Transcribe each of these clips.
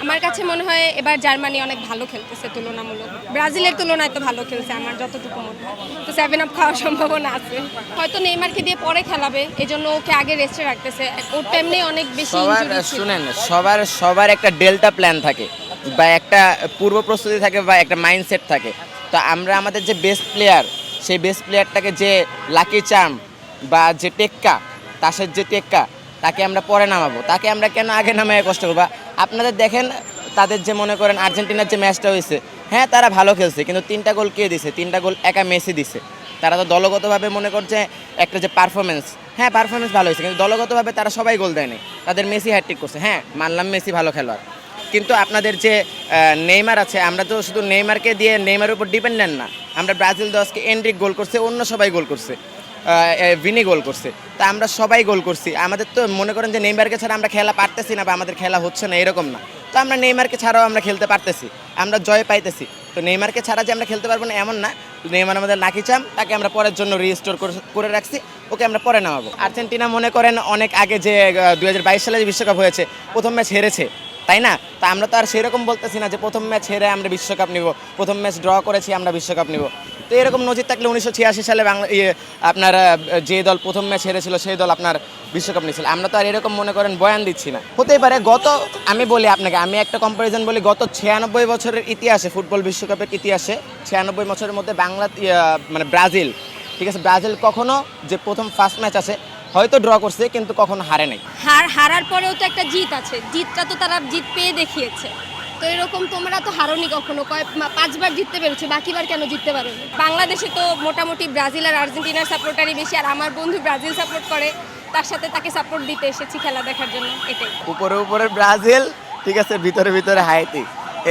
আমার কাছে মনে হয় এবার জার্মানি অনেক ভালো খেলতেছে তুলনামূলক, ব্রাজিলের তুলনায় তো ভালো খেলছে আমার যতটুকু মনে হয়। তো 7 আপ খাওয়ার সম্ভাবনা আছে, হয়তো নেইমারকে দিয়ে পরে খেলাবে, এজন্য ওকে আগে রেস্টে রাখতেছে। ওর তো এমনি অনেক বেশি ইনজুরি ছিল। শুনেন, সবার একটা ডেল্টা প্ল্যান থাকে বা একটা পূর্ব প্রস্তুতি থাকে বা একটা মাইন্ডসেট থাকে। তো আমরা আমাদের যে বেস্ট প্লেয়ার, সেই বেস্ট প্লেয়ারটাকে যে লাকি চার্ম বা যে টেক্কা, তাসের যে টেক্কা, তাকে আমরা পরে নামাবো, তাকে আমরা কেন আগে নামায় কষ্ট করবো? আপনাদের দেখেন, তাদের যে মনে করেন আর্জেন্টিনার যে ম্যাচটা হয়েছে, হ্যাঁ তারা ভালো খেলছে, কিন্তু 3টা গোল কে দিছে? 3টা গোল একা মেসি দিছে। তারা তো দলগতভাবে মনে করছে একটা যে পারফরমেন্স, হ্যাঁ পারফরমেন্স ভালো হয়েছে, কিন্তু দলগতভাবে তারা সবাই গোল দেয়নি। তাদের মেসি হ্যাটট্রিক করছে, হ্যাঁ মানলাম মেসি ভালো খেলোয়াড়, কিন্তু আপনাদের যে নেইমার আছে, আমরা তো শুধু নেইমারকে দিয়ে নেইমারের উপর ডিপেন্ডেন্ট না। আমরা ব্রাজিল দশকে এন্ড্রিক গোল করছে, অন্য সবাই গোল করছে, ভিনি গোল করছে, তা আমরা সবাই গোল করছি। আমাদের তো মনে করেন যে নেইমারকে ছাড়া আমরা খেলা পারতেছি না বা আমাদের খেলা হচ্ছে না, এরকম না। তো আমরা নেইমারকে ছাড়াও আমরা খেলতে পারতেছি, আমরা জয় পাইতেছি। তো নেইমারকে ছাড়া যে আমরা খেলতে পারবো না এমন না। নেইমার আমাদের লাকি চাম, তাকে আমরা পরের জন্য রিস্টোর করে রাখছি, ওকে আমরা পরে নামাবো। আর্জেন্টিনা মনে করেন অনেক আগে যে 2022 সালে যে বিশ্বকাপ হয়েছে, প্রথম ম্যাচ হেরেছে, তাই না? তা আমরা তো আর সেরকম বলতেছি না যে প্রথম ম্যাচ হেরে আমরা বিশ্বকাপ নিব, প্রথম ম্যাচ ড্র করেছি আমরা বিশ্বকাপ নিব। তো এরকম নজির থাকলে 1986 সালে আপনার যে দল প্রথম ম্যাচ হেরেছিল সেই দল আপনার বিশ্বকাপ নিয়েছিল। আমরা তো আর এরকম মনে করেন বয়ান দিচ্ছি না। হতেই পারে আমি বলি আপনাকে, আমি একটা কম্পারিজন বলি, গত 96 বছরের ইতিহাসে, ফুটবল বিশ্বকাপের ইতিহাসে 96 বছরের মধ্যে মানে ব্রাজিল, ঠিক আছে, ব্রাজিল কখনো যে প্রথম ফার্স্ট ম্যাচ আছে হয়তো ড্র করছে, কিন্তু কখনো হারে নাই। হারার পরেও তো একটা জিত আছে, জিতটা তো তারা জিত পেয়ে দেখিয়েছে। তো এরকম তোমরা তো হারোনি কখনো, 5বার জিততে পেরেছো, বাকিবার কেন জিততে পারোনি? বাংলাদেশে তো মোটামুটি ব্রাজিল আর আর্জেন্টিনার সাপোর্টারই বেশি, আর আমার বন্ধু ব্রাজিল সাপোর্ট করে, তার সাথে তাকে সাপোর্ট দিতে এসেছি খেলা দেখার জন্য, এটাই। উপরে ব্রাজিল, ঠিক আছে, ভিতরে হাইতি,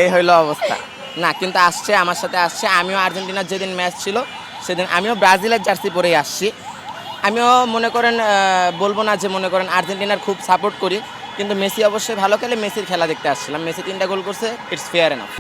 এই হইলো অবস্থা। না কিন্তু আসছে, আমার সাথে আসছে। আমিও আর্জেন্টিনার যেদিন ম্যাচ ছিল সেদিন আমিও ব্রাজিলের জার্সি পরেই আসছি। আমিও মনে করেন বলবো না যে মনে করেন আর্জেন্টিনার খুব সাপোর্ট করি, কিন্তু মেসি অবশ্যই ভালো খেলে, মেসির খেলা দেখতে আসছিলাম। মেসি 3টা গোল করছে, ইটস ফেয়ার এনাফ।